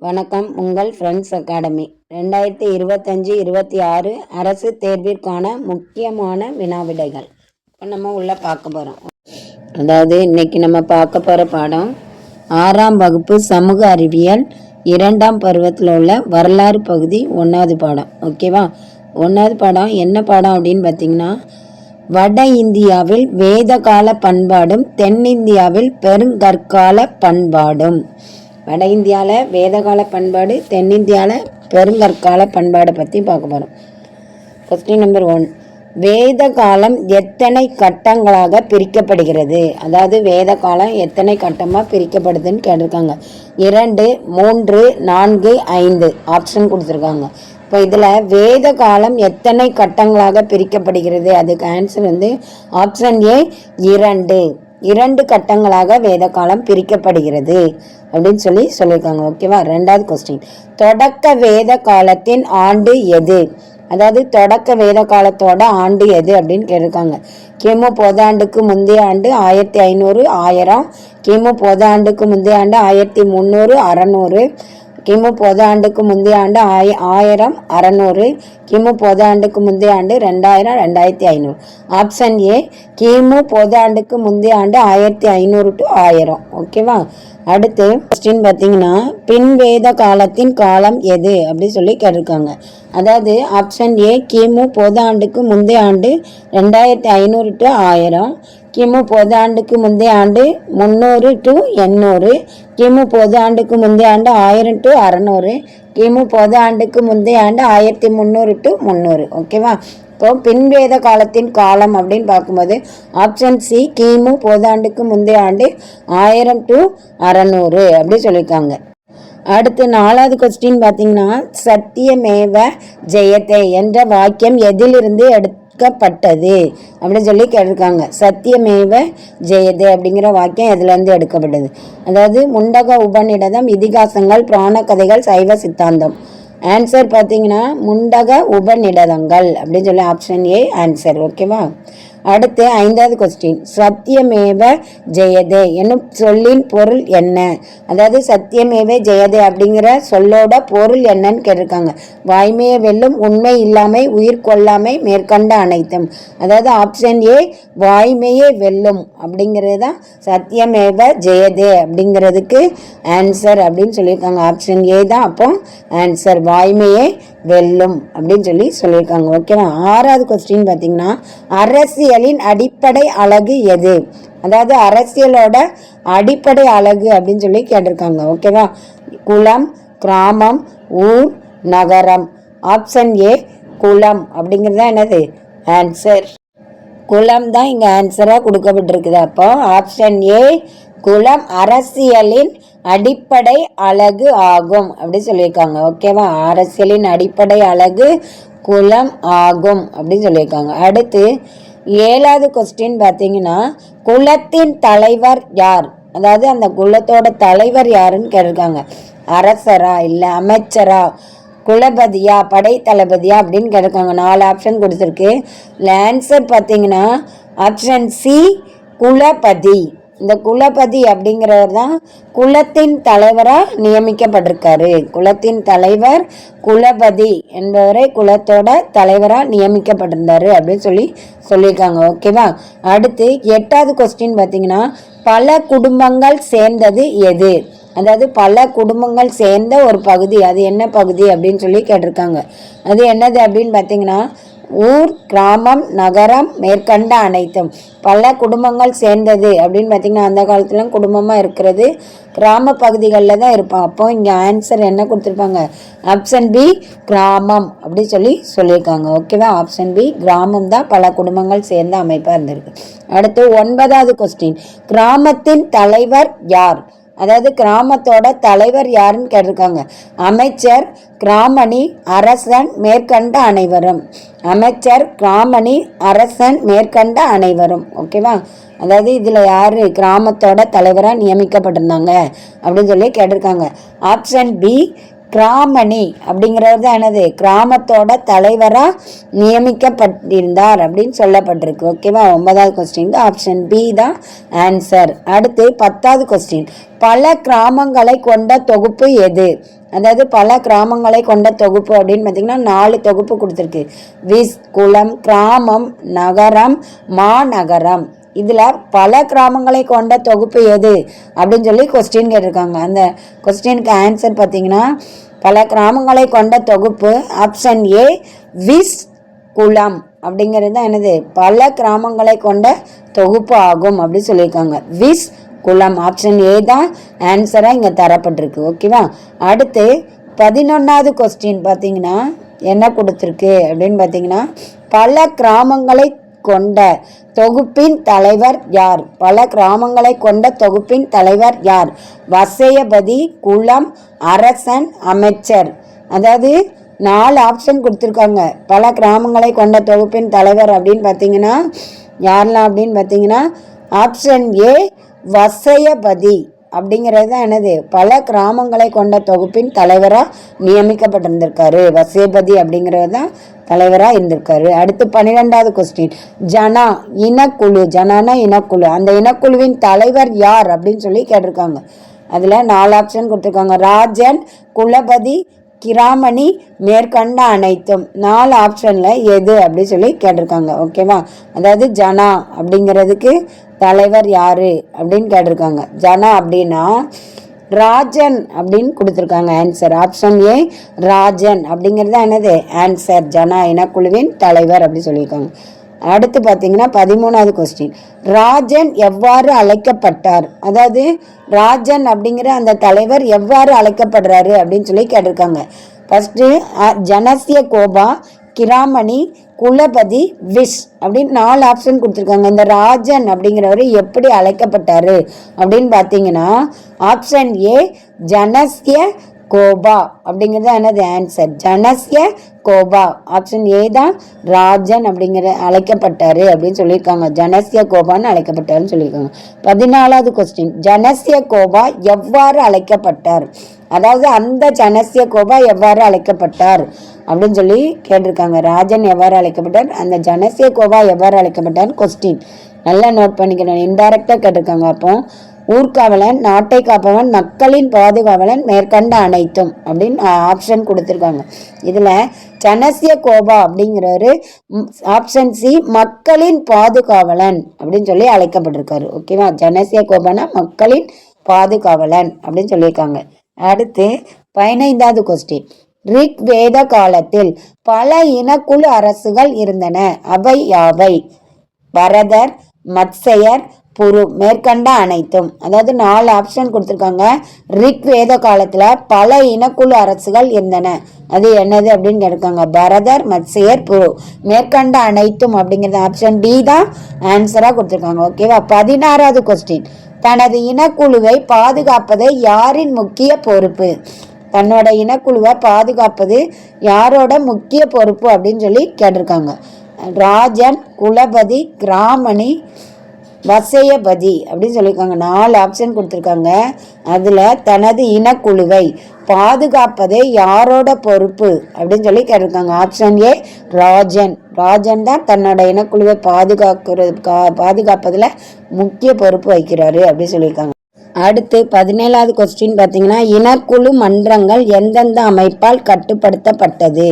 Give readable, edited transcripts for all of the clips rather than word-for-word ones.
வணக்கம். உங்கள் friends academy 2025-26 அரசு தேர்விற்கான முக்கியமான வினாவிடைகள் இப்போ நம்ம உள்ள பார்க்க போகிறோம். அதாவது இன்னைக்கு நம்ம பார்க்க போகிற பாடம் 6ஆம் வகுப்பு சமூக அறிவியல் 2ஆம் பருவத்தில் உள்ள வரலாறு பகுதி 1வது பாடம். ஓகேவா? 1வது பாடம் என்ன பாடம் அப்படின்னு பார்த்தீங்கன்னா, வட இந்தியாவில் வேதகால பண்பாடும் தென்னிந்தியாவில் பெருங்கற்கால பண்பாடும். வட இந்தியாவில் வேதகால பண்பாடு, தென்னிந்தியாவில் பெருங்கற்கால பண்பாடை பற்றி பார்க்க போகிறோம். கொஸ்டின் நம்பர் 1, வேத காலம் எத்தனை கட்டங்களாக பிரிக்கப்படுகிறது? அதாவது வேத காலம் எத்தனை கட்டமாக பிரிக்கப்படுதுன்னு கேட்டிருக்காங்க. 2, 3, 4, 5 ஆப்ஷன் கொடுத்துருக்காங்க. இப்போ இதில் வேத காலம் எத்தனை கட்டங்களாக பிரிக்கப்படுகிறது? அதுக்கு ஆன்சர் ஆப்ஷன் ஏ 2 கட்டங்களாக வேத காலம் பிரிக்கப்படுகிறது அப்படின்னு சொல்லியிருக்காங்க. ஓகேவா? 2வது கொஸ்டின், தொடக்க வேத காலத்தின் ஆண்டு எது? அதாவது தொடக்க வேத காலத்தோட ஆண்டு எது அப்படின்னு கேட்டிருக்காங்க. கிமு பொதாண்டுக்கு முந்தைய ஆண்டு 1500, 1000. கிமு பொதாண்டுக்கு முந்தைய ஆண்டு 1300, 600. கிமு பொதாண்டுக்கு முந்தைய ஆண்டு 1000, 600. கிமு பொதாண்டுக்கு முந்தைய ஆண்டு 2000, 2500. ஆப்ஷன் ஏ கிமு பொதாண்டுக்கு முந்தைய ஆண்டு 1500 to 1000. ஓகேவா? அடுத்து கொஸ்டின் பார்த்தீங்கன்னா, பின்வேத காலத்தின் காலம் எது அப்படி கேட்டிருக்காங்க. அதாவது ஆப்ஷன் ஏ கிமு பொதாண்டுக்கு முந்தைய ஆண்டு 2500 to 1000. கிமு பொதாண்டுக்கு முந்தைய ஆண்டு 300 to 800. கிமு பொதாண்டுக்கு முந்தைய ஆண்டு 1000 to 600. கிமு பொதாண்டுக்கு முந்தைய ஆண்டு 1300 to 300. ஓகேவா? இப்போ பின்வேத காலத்தின் காலம் அப்படின்னு பார்க்கும்போது ஆப்ஷன் சி கிமு பொதாண்டுக்கு முந்தைய ஆண்டு 1000 to 600 அப்படி சொல்லியிருக்காங்க. அடுத்து 4வது கொஸ்டின் பார்த்தீங்கன்னா, சத்தியமேவ ஜெயதே என்ற வாக்கியம் எதிலிருந்து எடுக்கப்பட்டது அப்படின்னு கேட்டிருக்காங்க. சத்தியமேவ ஜெயதே அப்படிங்கிற வாக்கியம் எதுலேருந்து எடுக்கப்பட்டது? அதாவது முண்டக உபநிடதம், இதிகாசங்கள், புராண கதைகள், சைவ சித்தாந்தம். ஆன்சர் பார்த்தீங்கன்னா முண்டக உபநிடதங்கள் அப்படின்னு ஆப்ஷன் ஏ ஆன்சர். ஓகேவா? அடுத்து 5வது கொஸ்டின், சத்தியமேவ ஜெயதே என்னும் சொல்லின் பொருள் என்ன? அதாவது சத்தியமேவ ஜெயதே அப்படிங்கிற சொல்லோட பொருள் என்னன்னு கேட்டிருக்காங்க. வாய்மையை வெல்லும், உண்மை இல்லாமை, உயிர் கொள்ளாமை, மேற்கண்ட அனைத்தும். அதாவது ஆப்ஷன் ஏ வாய்மையை வெல்லும் அப்படிங்கிறது தான் சத்தியமேவ ஜெயதே அப்படிங்கிறதுக்கு ஆன்சர் அப்படின்னு சொல்லியிருக்காங்க. ஆப்ஷன் ஏ தான் அப்போ ஆன்சர், வாய்மையை வெல்லும் அப்படின்னு சொல்லியிருக்காங்க. ஓகேவா? 6வது கொஸ்டின் பார்த்தீங்கன்னா, அரசியலின் அடிப்படை அழகு எது? அதாவது அரசியலோட அடிப்படை அழகு அப்படின்னு கேட்டிருக்காங்க. ஓகேவா? குலம், கிராமம், ஊர், நகரம். ஆப்ஷன் ஏ குலம் அப்படிங்கிறது தான் என்னது ஆன்சர். குலம் தான் இங்கே ஆன்சராக கொடுக்கப்பட்டிருக்குது. அப்போ ஆப்ஷன் ஏ குலம் அரசியலின் அடிப்படை அழகு ஆகும் அப்படி சொல்லியிருக்காங்க. ஓகேவா? அரசியலின் அடிப்படை அழகு குலம் ஆகும் அப்படின்னு சொல்லியிருக்காங்க. அடுத்து 7வது கொஸ்டின் பார்த்தீங்கன்னா, குலத்தின் தலைவர் யார்? அதாவது அந்த குலத்தோட தலைவர் யாருன்னு கேட்டிருக்காங்க. அரசரா, இல்லை அமைச்சரா, குலபதியா, படை தளபதியா அப்படின்னு கேட்டிருக்காங்க. 4 ஆப்ஷன் கொடுத்துருக்கு. ஆன்சர் பார்த்தீங்கன்னா ஆப்ஷன் சி குலபதி. இந்த குலபதி அப்படிங்கிறவர் தான் குலத்தின் தலைவராக நியமிக்கப்பட்டிருக்காரு. குலத்தின் தலைவர் குலபதி என்பவரை குலத்தோட தலைவராக நியமிக்கப்பட்டிருந்தாரு அப்படின்னு சொல்லியிருக்காங்க. ஓகேவா? அடுத்து 8வது கொஸ்டின் பார்த்தீங்கன்னா, பல குடும்பங்கள் சேர்ந்தது எது? அதாவது பல குடும்பங்கள் சேர்ந்த ஒரு பகுதி, அது என்ன பகுதி அப்படின்னு கேட்டிருக்காங்க. அது என்னது அப்படின்னு பார்த்தீங்கன்னா, ஊர், கிராமம், நகரம், மேற்கண்ட அனைத்தும். பல குடும்பங்கள் சேர்ந்தது அப்படின்னு பார்த்தீங்கன்னா, அந்த காலத்துல குடும்பமாக இருக்கிறது கிராம பகுதிகளில் தான் இருப்பான். அப்போ இங்கே ஆன்சர் என்ன கொடுத்துருப்பாங்க? ஆப்ஷன் பி கிராமம் அப்படி சொல்லியிருக்காங்க. ஓகேவா? ஆப்ஷன் பி கிராமம் தான் பல குடும்பங்கள் சேர்ந்த அமைப்பாக இருந்திருக்கு. அடுத்து 9வது கொஸ்டின், கிராமத்தின் தலைவர் யார்? அதாவது கிராமத்தோட தலைவர் யாருன்னு கேட்டிருக்காங்க. அமைச்சர், கிராமணி, அரசன், மேற்கண்ட அனைவரும். அமைச்சர், கிராமணி, அரசன், மேற்கண்ட அனைவரும். ஓகேவா? அதாவது இதில் யார் கிராமத்தோட தலைவராக நியமிக்கப்பட்டிருந்தாங்க அப்படின்னு கேட்டிருக்காங்க. ஆப்ஷன் பி கிராமணி அப்படிங்கிறது தான் என்னது கிராமத்தோட தலைவராக நியமிக்கப்பட்டிருந்தார் அப்படின்னு சொல்லப்பட்டிருக்கு. ஓகேவா? 9வது கொஸ்டின் ஆப்ஷன் பி தான் ஆன்சர். அடுத்து 10வது கொஸ்டின், பல கிராமங்களை கொண்ட தொகுப்பு எது? அதாவது பல கிராமங்களை கொண்ட தொகுப்பு அப்படின்னு பார்த்தீங்கன்னா 4 தொகுப்பு கொடுத்துருக்கு. விஸ், குளம், கிராமம், நகரம், மாநகரம். இதில் பல கிராமங்களை கொண்ட தொகுப்பு எது அப்படின்னு சொல்லி கொஸ்டின் கேட்டிருக்காங்க. அந்த கொஸ்டினுக்கு ஆன்சர் பார்த்தீங்கன்னா பல கிராமங்களை கொண்ட தொகுப்பு ஆப்ஷன் ஏ விஸ் குளம் அப்படிங்கிறது தான் என்னது பல கிராமங்களை கொண்ட தொகுப்பு ஆகும் அப்படின்னு சொல்லியிருக்காங்க. விஸ் குளம் ஆப்ஷன் ஏ தான் ஆன்சராக இங்கே தரப்பட்டிருக்கு. ஓகேவா. அடுத்து 11வது கொஸ்டின் பார்த்தீங்கன்னா என்ன கொடுத்துருக்கு அப்படின்னு பார்த்தீங்கன்னா பல கிராமங்களை கொண்ட தொகுப்பின் தலைவர் யார்? பல கிராமங்களை கொண்ட தொகுப்பின் தலைவர் யார்? வசையபதி, குளம், அரசன், அமைச்சர். அதாவது 4 ஆப்ஷன் கொடுத்துருக்காங்க. பல கிராமங்களை கொண்ட தொகுப்பின் தலைவர் அப்படின்னு பார்த்தீங்கன்னா யாரெல்லாம் அப்படின்னு பார்த்தீங்கன்னா ஆப்ஷன் ஏ வசையபதி அப்படிங்கிறது தான் என்னது பல கிராமங்களை கொண்ட தொகுப்பின் தலைவராக நியமிக்கப்பட்டிருந்திருக்காரு. வசையபதி அப்படிங்கிறது தான் தலைவராக இருந்திருக்காரு. அடுத்து 12வது கொஸ்டின் ஜனா இனக்குழு. ஜனானா இனக்குழு. அந்த இனக்குழுவின் தலைவர் யார் அப்படின்னு சொல்லி கேட்டிருக்காங்க. அதில் 4 ஆப்ஷன் கொடுத்துருக்காங்க. ராஜன், குலபதி, கிராமணி, மேற்கண்ட அனைத்தும். 4 ஆப்ஷனில் எது அப்படின்னு சொல்லி கேட்டிருக்காங்க. ஓகேவா. அதாவது ஜனா அப்படிங்கிறதுக்கு தலைவர் யாரு அப்படின்னு கேட்டிருக்காங்க. ஜனா அப்படின்னா ராஜன் அப்படின்னு கொடுத்துருக்காங்க ஆன்சர். ஆப்ஷன் ஏ ராஜன் அப்படிங்கிறது என்னது ஆன்சர். ஜனா இனக்குழுவின் தலைவர் அப்படின்னு சொல்லியிருக்காங்க. அடுத்து பார்த்தீங்கன்னா 13வது கொஸ்டின் ராஜன் எவ்வாறு அழைக்கப்பட்டார்? அதாவது ராஜன் அப்படிங்கிற அந்த தலைவர் எவ்வாறு அழைக்கப்படுறாரு அப்படின்னு சொல்லி கேட்டிருக்காங்க. ஃபர்ஸ்ட்டு ஜனசிய கோபா, கிராமணி, குலபதி, விஷ் அப்படின்னு 4 ஆப்ஷன் கொடுத்துருக்காங்க. இந்த ராஜன் அப்படிங்கிறவர் எப்படி அழைக்கப்பட்டாரு அப்படின்னு பார்த்தீங்கன்னா ஆப்ஷன் ஏ ஜனசிய கோபா அப்படிங்கிறது என்னது answer. Janasya Gopa option A தான் ராஜன் அப்படிங்கிற அழைக்கப்பட்டாரு அப்படின்னு சொல்லியிருக்காங்க. ஜனசிய கோபான்னு அழைக்கப்பட்டாருன்னு சொல்லியிருக்காங்க. 14வது கொஸ்டின் ஜனசிய கோபா எவ்வாறு அழைக்கப்பட்டார்? அதாவது அந்த ஜனசிய கோபா எவ்வாறு அழைக்கப்பட்டார் அப்படின்னு சொல்லி கேட்டிருக்காங்க. ராஜன் எவ்வாறு அழைக்கப்பட்டார், அந்த ஜனசிய கோபா எவ்வாறு அழைக்கப்பட்டார் கொஸ்டின் நல்லா நோட் பண்ணிக்கிறேன். இன்டைரக்டாக கேட்டிருக்காங்க. அப்போ ஊர்காவலன், நாட்டை காப்பவன், மக்களின் பாதுகாவலன், மேற்கண்ட அனைத்தும் அப்படின்னு ஆப்ஷன் கொடுத்துருக்காங்க. இதில் ஜனசிய கோபா அப்படிங்கிறவர் ஆப்ஷன் சி மக்களின் பாதுகாவலன் அப்படின்னு சொல்லி அழைக்கப்பட்டிருக்காரு. ஓகேவா. ஜனசிய கோபானா மக்களின் பாதுகாவலன் அப்படின்னு சொல்லியிருக்காங்க. அடுத்து 15வது கொஸ்டின் ரிக் வேத காலத்தில் பல இனக்குழு அரசுகள் இருந்தன. அவை யாவை? பரதர், மத்சயர், புரு, மேற்கண்ட அனைத்தும். அதாவது 4 ஆப்ஷன் கொடுத்துருக்காங்க. ரிக் வேத காலத்தில் பல இனக்குழு அரசுகள் இருந்தன. அது என்னது அப்படின்னு கேட்டிருக்காங்க. பரதர், மத்சயர், புரு, மேற்கண்ட அனைத்தும் அப்படிங்கிறது ஆப்ஷன் டி தான் ஆன்சராக கொடுத்துருக்காங்க. ஓகேவா. 16வது கொஸ்டின் தனது இனக்குழுவை பாதுகாப்பது யாரின் முக்கிய பொறுப்பு? தன்னோட இனக்குழுவை பாதுகாப்பது யாரோட முக்கிய பொறுப்பு அப்படின்னு சொல்லி கேட்டிருக்காங்க. ராஜன், குலபதி, கிராமணி, வசையபதி அப்படின்னு சொல்லியிருக்காங்க. 4 ஆப்ஷன் கொடுத்துருக்காங்க. அதில் தனது இனக்குழுவை பாதுகாப்பதே யாரோட பொறுப்பு அப்படின்னு சொல்லி கேட்டிருக்காங்க. Option A Rajan. ராஜன் தான் தன்னோட இனக்குழுவை பாதுகாப்பதில் முக்கிய பொறுப்பு வகிக்கிறாரு அப்படின்னு சொல்லியிருக்காங்க. அடுத்து 17வது கொஸ்டின் பார்த்தீங்கன்னா இனக்குழு மன்றங்கள் எந்தெந்த அமைப்பால் கட்டுப்படுத்தப்பட்டது?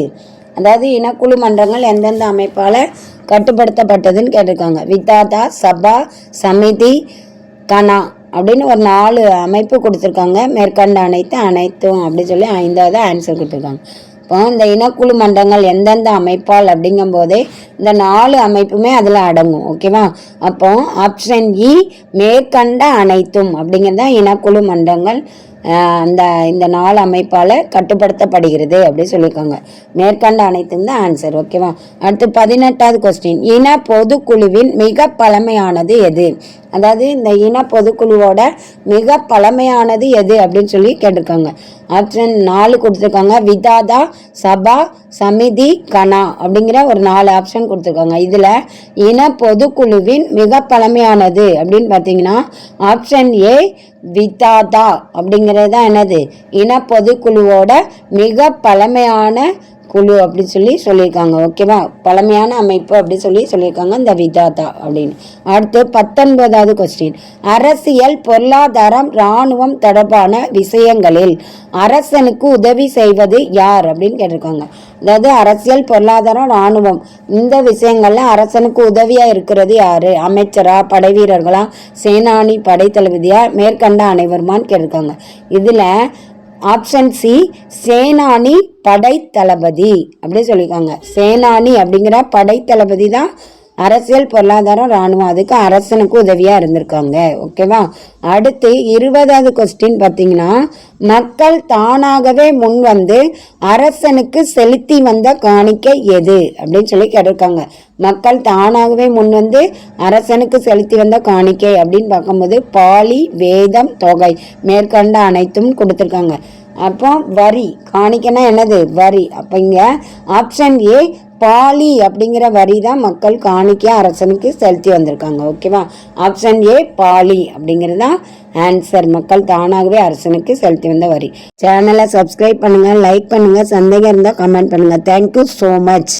அதாவது இனக்குழு மன்றங்கள் எந்தெந்த அமைப்பால் கட்டுப்படுத்தப்பட்டதுன்னு கேட்டிருக்காங்க. விதாதா, சபா, சமிதி, கனா அப்படின்னு ஒரு 4 அமைப்பு கொடுத்துருக்காங்க. மேற்கண்ட அனைத்தும் அப்படின்னு சொல்லி 5வது ஆன்சர் கொடுத்துருக்காங்க. இப்போ இந்த இனக்குழு மன்றங்கள் எந்தெந்த அமைப்பால் அப்படிங்கும்போதே இந்த 4 அமைப்புமே அதில் அடங்கும். ஓகேவா. அப்போ ஆப்ஷன் இ மேற்கண்ட அனைத்தும் அப்படிங்கிறது தான் இனக்குழு மன்றங்கள் இந்த 4 அமைப்பால் கட்டுப்படுத்தப்படுகிறது அப்படின்னு சொல்லியிருக்காங்க. மேற்கண்ட அனைத்தும் தான் ஆன்சர். ஓகேவா. அடுத்து 18வது கொஸ்டின் இன பொதுக்குழுவின் மிக பழமையானது எது? அதாவது இந்த இன பொதுக்குழுவோட மிக பழமையானது எது அப்படின்னு சொல்லி கேட்டிருக்காங்க. ஆப்ஷன் 4 கொடுத்துருக்காங்க. விதாதா, சபா, சமிதி, கனா அப்படிங்கிற ஒரு 4 ஆப்ஷன் கொடுத்துருக்காங்க. இதில் இன பொதுக்குழுவின் மிக பழமையானது அப்படின்னு பார்த்தீங்கன்னா ஆப்ஷன் ஏ விதாதா அப்படிங்கிறது தான் என்னது இன பொதுக்குழுவோட மிக பழமையான குழு அப்படின்னு சொல்லியிருக்காங்க. ஓகேவா, பழமையான அமைப்பு அப்படி சொல்லியிருக்காங்க இந்த விதாதா அப்படின்னு. அடுத்து 19வது கொஸ்டின், அரசியல், பொருளாதாரம், இராணுவம் தொடர்பான விஷயங்களில் அரசனுக்கு உதவி செய்வது யார் அப்படின்னு கேட்டிருக்காங்க. அதாவது அரசியல், பொருளாதாரம், இராணுவம் இந்த விஷயங்கள்ல அரசனுக்கு உதவியா இருக்கிறது யாரு? அமைச்சரா, படை வீரர்களா, சேனானி, படை தளபதியா, மேற்கண்ட அனைவருமான்னு கேட்டிருக்காங்க. இதுல ஆப்ஷன் சி சேனானி படை தளபதி அப்படி சொல்லியிருக்காங்க. சேனானி அப்படிங்கிற படை தளபதி தான் அரசியல், பொருளாதாரம், இராணுவம் அதுக்கு அரசனுக்கு உதவியா இருந்திருக்காங்க. ஓகேவா. அடுத்து 20வது கொஸ்டின் பார்த்தீங்கன்னா, மக்கள் தானாகவே முன் வந்து அரசனுக்கு செலுத்தி வந்த காணிக்கை எது அப்படின்னு கேட்டிருக்காங்க. மக்கள் தானாகவே முன் வந்து அரசனுக்கு செலுத்தி வந்த காணிக்கை அப்படின்னு பார்க்கும்போது பாலி, வேதம், தொகை மேற்கண்ட அனைத்தும் கொடுத்துருக்காங்க. அப்போ வரி, காணிக்கைனா என்னது? வரி. அப்போ இங்கே ஆப்ஷன் ஏ பாலி அப்படிங்கிற வரி தான் மக்கள் காணிக்கையா அரசனுக்கு செலுத்தி வந்திருக்காங்க. ஓகேவா, ஆப்ஷன் ஏ பாலி அப்படிங்கிறது தான் ஆன்சர். மக்கள் தானாகவே அரசனுக்கு செலுத்தி வந்த வரி. சேனலை சப்ஸ்கிரைப் பண்ணுங்க, லைக் பண்ணுங்க, சந்தேகம் இருந்தால் கமெண்ட் பண்ணுங்க. Thank you so much.